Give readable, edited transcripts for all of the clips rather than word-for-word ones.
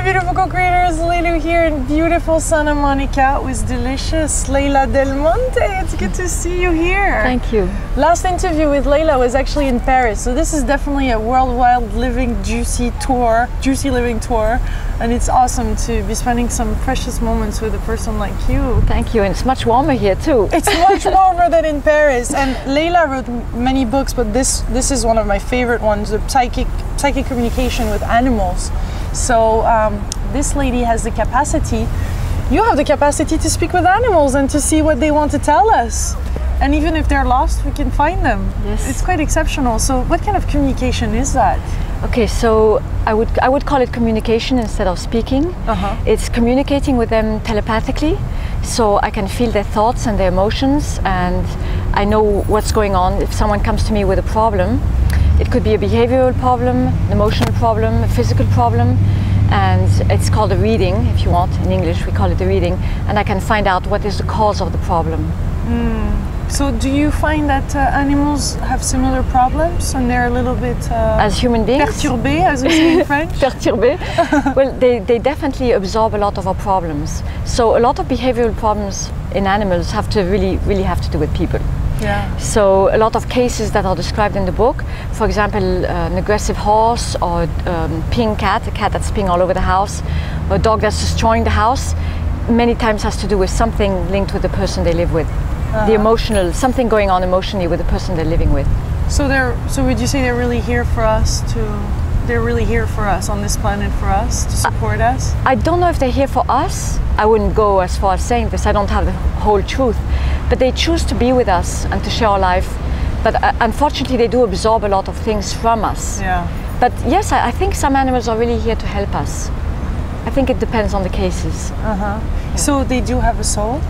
my beautiful co-creators, Lilou here in beautiful Santa Monica with delicious Laila del Monte. It's good to see you here. Thank you. Last interview with Laila was actually in Paris, so this is definitely a worldwide living juicy living tour, and it's awesome to be spending some precious moments with a person like you. Thank you, and it's much warmer here too. It's much warmer than in Paris, and Laila wrote many books, but this is one of my favorite ones, the psychic communication with animals. So this lady has the capacity, you have the capacity to speak with animals and to see what they want to tell us. And even if they're lost, we can find them. Yes. It's quite exceptional. So what kind of communication is that? Okay, so I would call it communication instead of speaking. It's communicating with them telepathically, so I can feel their thoughts and their emotions, and I know what's going on. If someone comes to me with a problem, it could be a behavioral problem, an emotional problem, a physical problem, and it's called a reading, if you want. In English, we call it a reading, and I can find out what is the cause of the problem. So do you find that animals have similar problems and they're a little bit as human beings? Perturbés, as we say in French? Perturbés? Well, they definitely absorb a lot of our problems. So a lot of behavioral problems in animals have to really have to do with people. Yeah. So a lot of cases that are described in the book, for example, an aggressive horse or peeing cat, a cat that's peeing all over the house, or a dog that's destroying the house, many times has to do with something linked with the person they live with. The emotional, something going on emotionally with the person they're living with. So would you say they're really here for us they're really here for us on this planet, for us to support us? I don't know if they're here for us. I wouldn't go as far as saying this. I don't have the whole truth. But they choose to be with us and to share our life. But unfortunately, they do absorb a lot of things from us. Yeah. But yes, I think some animals are really here to help us. I think it depends on the cases. Yeah. So they do have a soul?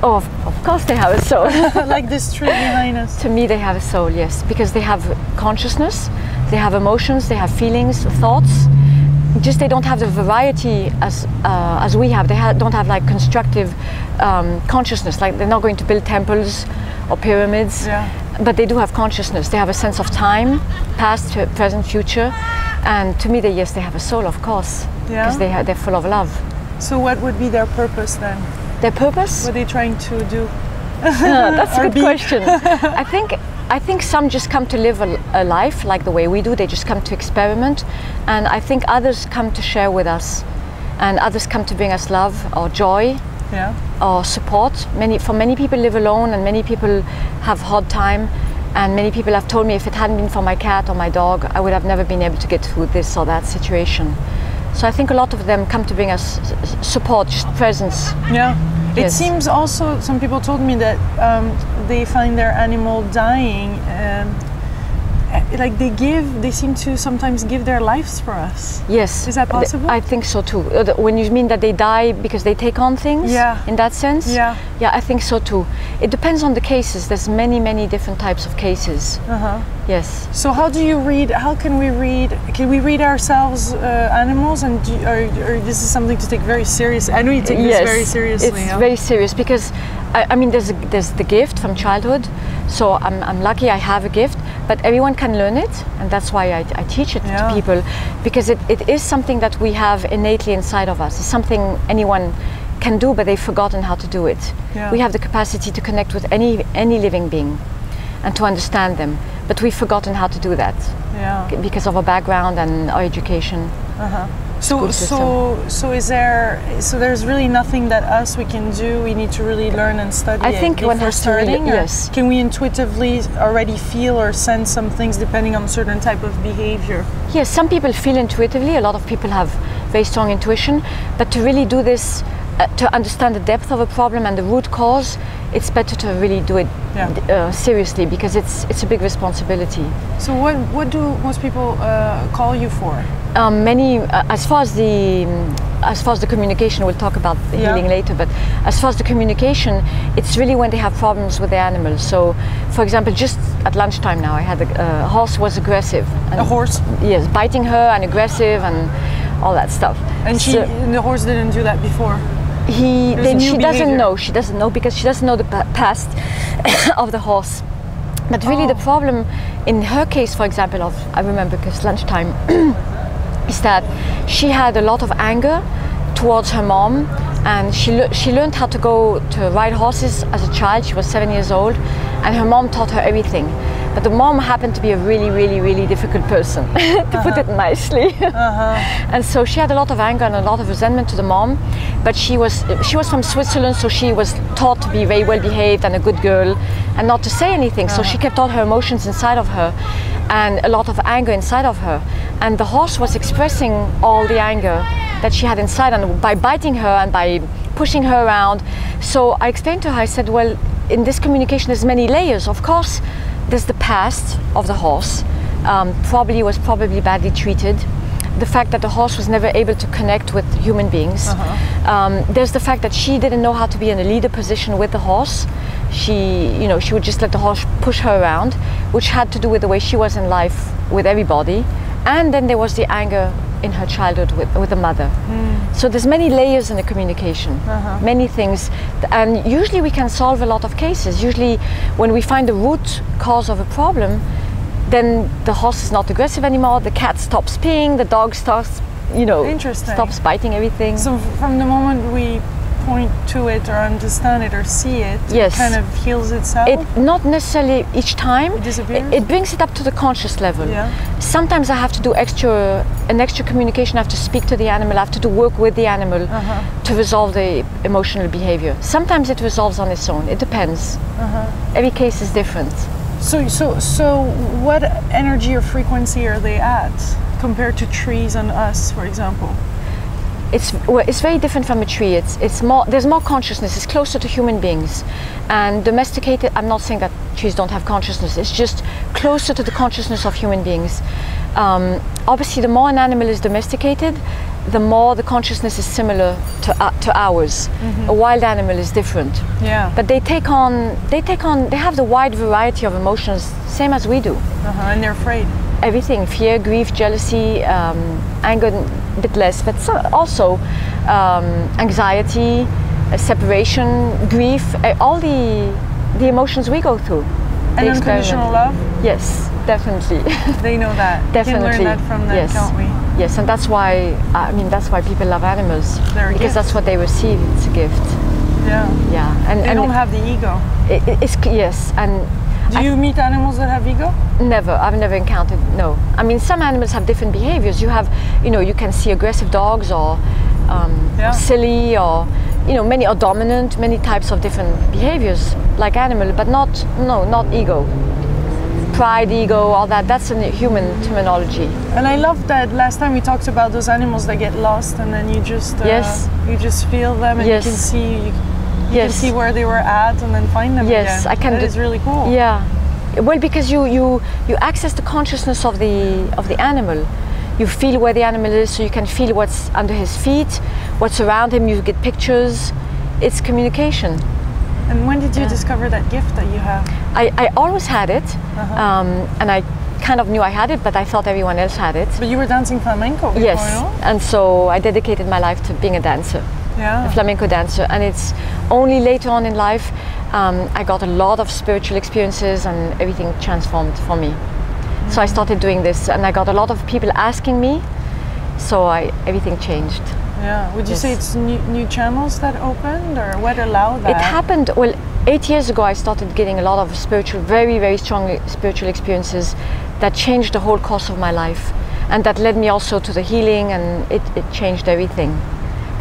Oh, of course they have a soul. Like this tree behind us. To me, they have a soul, yes, because they have consciousness, they have emotions, they have feelings, thoughts. Just they don't have the variety as we have. They don't have like constructive consciousness. Like they're not going to build temples or pyramids, but they do have consciousness. They have a sense of time, past, present, future, and to me, they have a soul, of course, because they're full of love. So what would be their purpose then? Their purpose? What are they trying to do? That's a good question. I think some just come to live a life like the way we do. They just come to experiment, and I think others come to share with us, and others come to bring us love or joy, or support. For many people live alone, and many people have hard time, and many people have told me if it hadn't been for my cat or my dog, I would have never been able to get through this or that situation. So I think a lot of them come to bring us support, just presence. Yeah. It seems also, some people told me that they find their animal dying, like they seem to sometimes give their lives for us. Yes. Is that possible? I think so too. When you mean that they die because they take on things, in that sense? Yeah, I think so too. It depends on the cases. There's many different types of cases. Yes. So how do you read, can we read ourselves animals, and or this is something to take very seriously? I know you take this very seriously. It's very serious because I mean there's the gift from childhood, so I'm lucky I have a gift, but everyone can learn it, and that's why I teach it to people, because it is something that we have innately inside of us. It's something anyone can do, but they've forgotten how to do it. We have the capacity to connect with any living being and to understand them, but we've forgotten how to do that because of our background and our education. So there's really nothing that we can do. We need to really learn and study. I think one has to really, yes. Can we intuitively already feel or sense some things depending on certain type of behavior? Yes, some people feel intuitively. A lot of people have very strong intuition, but to really do this, to understand the depth of a problem and the root cause, it's better to really do it seriously, because it's a big responsibility. So what do most people call you for? Many, as far as the communication, we'll talk about the healing later, but as far as the communication, it's really when they have problems with their animals. So, for example, just at lunchtime now, I had a horse was aggressive. A horse? Yes, biting her and aggressive and all that stuff. And the horse didn't do that before? She doesn't know because she doesn't know the past of the horse. But really the problem in her case, for example, I remember because lunchtime is that she had a lot of anger towards her mom, and she learned how to go to ride horses as a child. She was 7 years old, and her mom taught her everything. But the mom happened to be a really difficult person, to put it nicely. And so she had a lot of anger and a lot of resentment to the mom. But she was from Switzerland, so she was taught to be very well behaved and a good girl, and not to say anything. So she kept all her emotions inside of her, and a lot of anger inside of her. And the horse was expressing all the anger that she had inside, and by biting her and by pushing her around. So I explained to her, I said, well, in this communication there's many layers. Of course, there's the past of the horse, was probably badly treated. The fact that the horse was never able to connect with human beings. There's the fact that she didn't know how to be in a leader position with the horse. She would just let the horse push her around, which had to do with the way she was in life with everybody. And then there was the anger in her childhood with the mother. So there's many layers in the communication, many things, and usually we can solve a lot of cases. Usually when we find the root cause of a problem, then the horse is not aggressive anymore, the cat stops peeing, the dog stops biting everything. So from the moment we point to it or understand it or see it, yes, it kind of heals itself? Not necessarily each time. It disappears? It brings it up to the conscious level. Yeah. Sometimes I have to do an extra communication. I have to speak to the animal. I have to do work with the animal to resolve the emotional behavior. Sometimes it resolves on its own. It depends. Every case is different. So what energy or frequency are they at compared to trees and us, for example? It's very different from a tree. There's more consciousness. It's closer to human beings, and domesticated. I'm not saying that trees don't have consciousness. It's just closer to the consciousness of human beings. Obviously, the more an animal is domesticated, the more the consciousness is similar to ours. A wild animal is different. Yeah. But they have the wide variety of emotions, same as we do. And they're afraid. Everything: fear, grief, jealousy, anger, a bit less, but also anxiety, separation, grief, all the emotions we go through. And unconditional love? Yes, definitely. They know that. Definitely. We can learn that from them, yes. Can't we? Yes, and that's why people love animals. They're a because gift. that's what they receive. It's a gift. Yeah. Yeah, and they don't have the ego. Yes, and. Do you meet animals that have ego? Never. I've never encountered. No. I mean, some animals have different behaviors. You can see aggressive dogs, or silly, or many are dominant. Many types of different behaviors, like animal, but not ego. Pride, ego, all that. That's a human terminology. And I love that last time we talked about those animals that get lost, and then you just you just feel them, and you can see. You can see where they were at and then find them again. Yes, I can. That is really cool. Yeah, well, because you access the consciousness of the animal. You feel where the animal is, so you can feel what's under his feet, what's around him. You get pictures. It's communication. And when did you discover that gift that you have? I always had it, and I kind of knew I had it, but I thought everyone else had it. But you were dancing flamenco before, yes, no? And so I dedicated my life to being a dancer. Yeah. A flamenco dancer, and it's only later on in life I got a lot of spiritual experiences and everything transformed for me. So I started doing this, and I got a lot of people asking me, so everything changed. Yeah. Would you say it's new channels that opened, or what allowed that? It happened, 8 years ago I started getting a lot of very strong spiritual experiences that changed the whole course of my life, and that led me also to the healing, and it changed everything.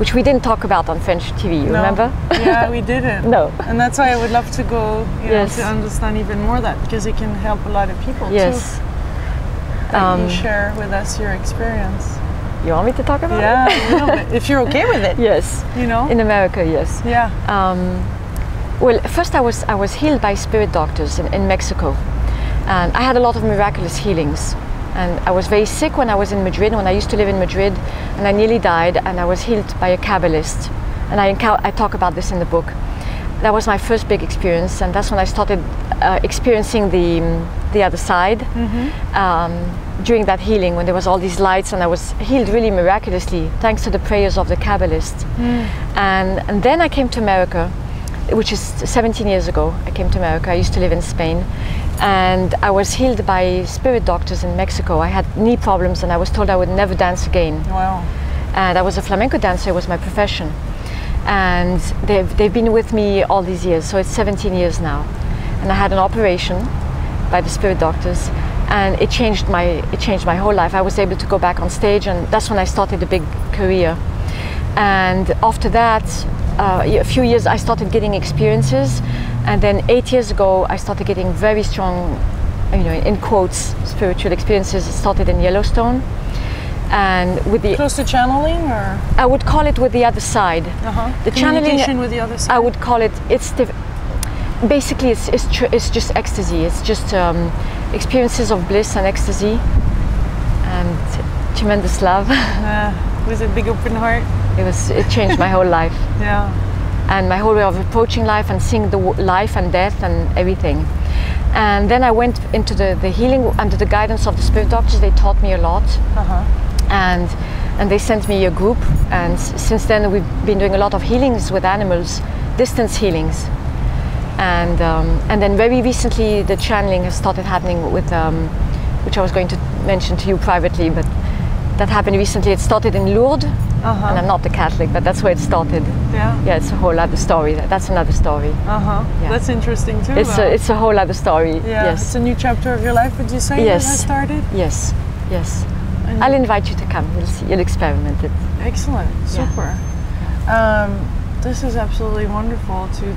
Which we didn't talk about on French TV, remember? Yeah, we didn't. No. And that's why I would love to go, to understand even more that, because it can help a lot of people too. That you share with us your experience. You want me to talk about it? Yeah, a little bit, if you're okay with it. Yes. In America, yes. Yeah. Well, first I was healed by spirit doctors in Mexico, and I had a lot of miraculous healings. And I was very sick when I was in Madrid, when I used to live in Madrid, and I nearly died, and I was healed by a Kabbalist. And I talk about this in the book. That was my first big experience, and that's when I started experiencing the other side. During that healing, when there was all these lights, and I was healed really miraculously, thanks to the prayers of the Kabbalist. And then I came to America, which is 17 years ago. I came to America. I used to live in Spain. And I was healed by spirit doctors in Mexico. I had knee problems and I was told I would never dance again. Wow. And I was a flamenco dancer, it was my profession. And they've been with me all these years, so it's 17 years now. And I had an operation by the spirit doctors, and it changed my whole life. I was able to go back on stage, and that's when I started a big career. And after that, a few years I started getting experiences, and then 8 years ago I started getting very strong, in quotes, spiritual experiences. It started in Yellowstone, and with the close to channeling, or I would call it with the other side. The channeling with the other side. I would call it. Basically it's just ecstasy. It's just experiences of bliss and ecstasy, and tremendous love. With a big open heart. It changed my whole life. Yeah. And my whole way of approaching life and seeing the life and death and everything. And then I went into the healing under the guidance of the spirit doctors. They taught me a lot. And they sent me a group, and since then we've been doing a lot of healings with animals, distance healings. And then very recently the channeling has started happening with, which I was going to mention to you privately, but that happened recently. It started in Lourdes, and I'm not a Catholic, but that's where it started. Yeah, it's a whole other story. That's another story. Yeah. That's interesting too. It's a whole other story. Yeah, yes. It's a new chapter of your life, would you say, that has started? Yes, yes. And I'll invite you to come. You'll see. You'll experiment it. Excellent, super. This is absolutely wonderful to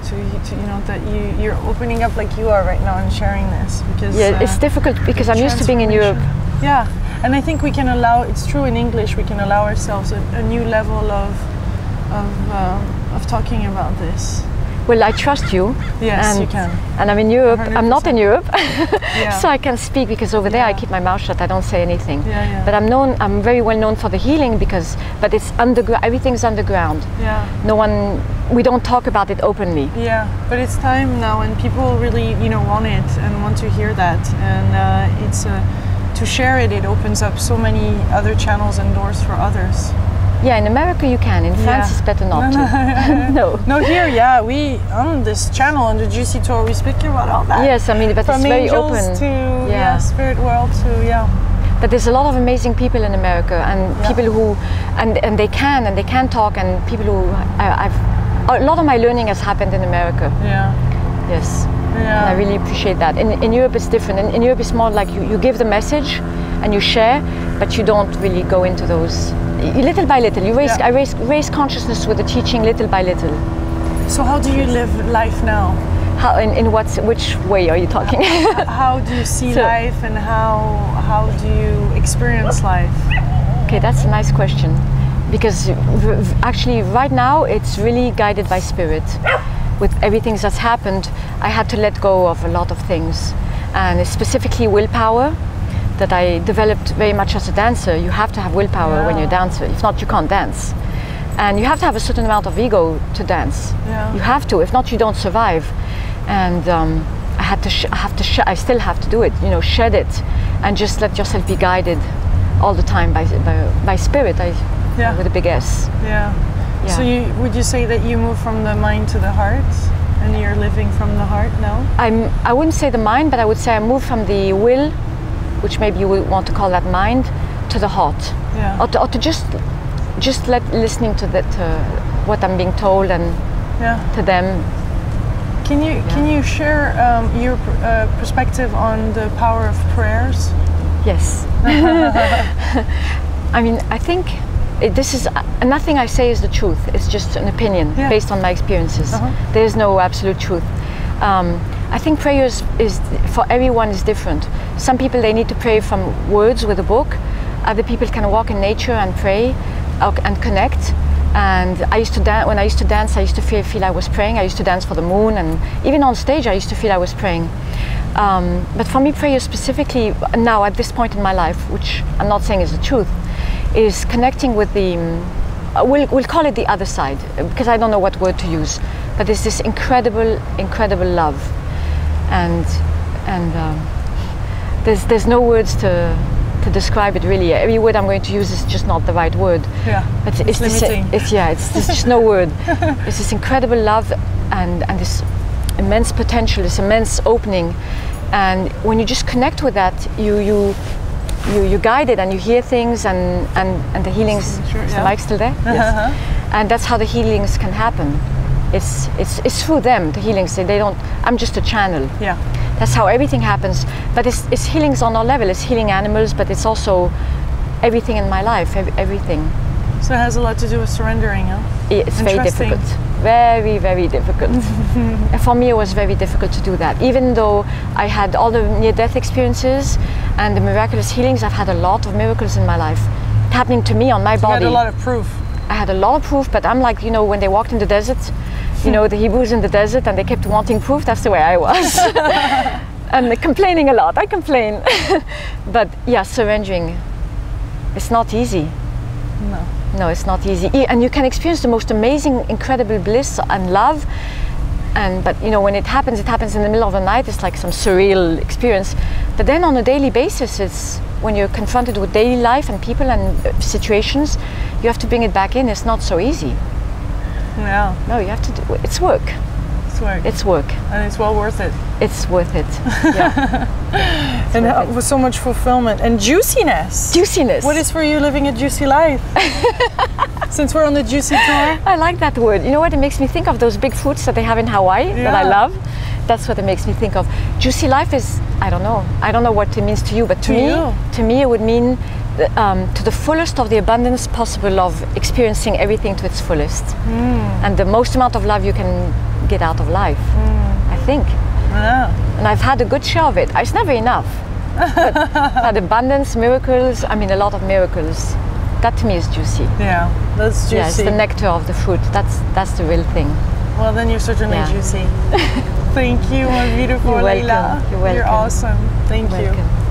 that you're opening up like you are right now and sharing this, because it's difficult because I'm used to being in Europe. Yeah, and I think we can allow. It's true in English. We can allow ourselves a new level of talking about this. Well, I trust you. Yes, you can. And I'm in Europe. 100%. I'm not in Europe, yeah. So I can speak, because over there I keep my mouth shut. I don't say anything. Yeah. But I'm very well known for the healing, but it's underground. Everything's underground. Yeah. We don't talk about it openly. Yeah, but it's time now, and people really, want it and want to hear that, and it's to share it. It opens up so many other channels and doors for others. Yeah, in America you can. In France it's better not to. No, here, we on this channel on the Juicy Tour we speak about all that. Yes, I mean, but from it's very angels open. To spirit world to But there's a lot of amazing people in America, and people who, and they can talk, and people who a lot of my learning has happened in America. Yeah. Yes. Yeah. And I really appreciate that. In Europe it's different. In Europe it's more like you give the message and you share, but you don't really go into those. Little by little, I raise consciousness with the teaching, little by little. So how do you live life now? How which way are you talking? How do you see life, and how do you experience life? Okay, that's a nice question, because actually right now it's really guided by spirit. With everything that's happened, I had to let go of a lot of things, and specifically willpower. That I developed very much as a dancer. You have to have willpower when you're a dancer. If not, you can't dance. And you have to have a certain amount of ego to dance. You have to. If not, you don't survive. And I still have to do it. Shed it, and just let yourself be guided all the time by spirit. With a big S. Yeah. So would you say that you move from the mind to the heart, and you're living from the heart now? I wouldn't say the mind, but I would say I move from the will, which maybe you would want to call that mind, to the heart, or to just listening to what I'm being told, and to them. Can you share your perspective on the power of prayers? Yes. I mean, I think this is nothing I say is the truth. It's just an opinion based on my experiences. There is no absolute truth. I think prayers for everyone is different. Some people, they need to pray from words with a book. Other people can walk in nature and pray and connect. And I used to when I used to dance, I used to feel I was praying. I used to dance for the moon, and even on stage I used to feel I was praying. But for me, prayer specifically now at this point in my life, which I'm not saying is the truth, is connecting with the, we'll call it the other side, because I don't know what word to use, but there's this incredible love. And there's no words to describe it really. Every word I'm going to use is just not the right word. Yeah, but it's limiting. There's just no word. It's this incredible love and this immense potential, this immense opening, And when you just connect with that, you're guided and you hear things, and the healings. Sure, is the mic still there? Yes. And that's how the healings can happen. It's through them, the healings. They don't. I'm just a channel. Yeah. That's how everything happens. But it's healings on our level. It's healing animals, but it's also everything in my life. Everything. So it has a lot to do with surrendering, huh? It's very difficult. Very, very difficult. And for me, it was very difficult to do that. Even though I had all the near-death experiences and the miraculous healings, I've had a lot of miracles in my life happening to me on my body. You had a lot of proof. I had a lot of proof, but I'm like, you know, when they walked in the desert, you know, the Hebrews in the desert, and they kept wanting proof, that's the way I was. And complaining a lot, I complain. But yeah, surrendering, it's not easy. No. No, it's not easy. And you can experience the most amazing, incredible bliss and love. But you know, when it happens in the middle of the night. It's like some surreal experience. But then on a daily basis, it's when you're confronted with daily life and people and situations, you have to bring it back in. It's not so easy. Yeah. No, you have to do it. It's work. It's work. It's work. And it's well worth it. It's worth it. Yeah. And with so much fulfillment and juiciness. Juiciness. What is for you living a juicy life? Since we're on the juicy tour. I like that word. You know what? It makes me think of those big fruits that they have in Hawaii that I love. That's what it makes me think of. Juicy life is, I don't know. I don't know what it means to you, but to me it would mean to the fullest of the abundance possible of experiencing everything to its fullest. And the most amount of love you can get out of life, I think. And I've had a good share of it. It's never enough. But I've had abundance, miracles, I mean a lot of miracles. That to me is juicy. Yeah, that's juicy. Yeah, it's the nectar of the fruit. That's the real thing. Well, then you're certainly juicy. Thank you, my beautiful You're Laila. welcome. You're welcome. You're awesome. Thank you.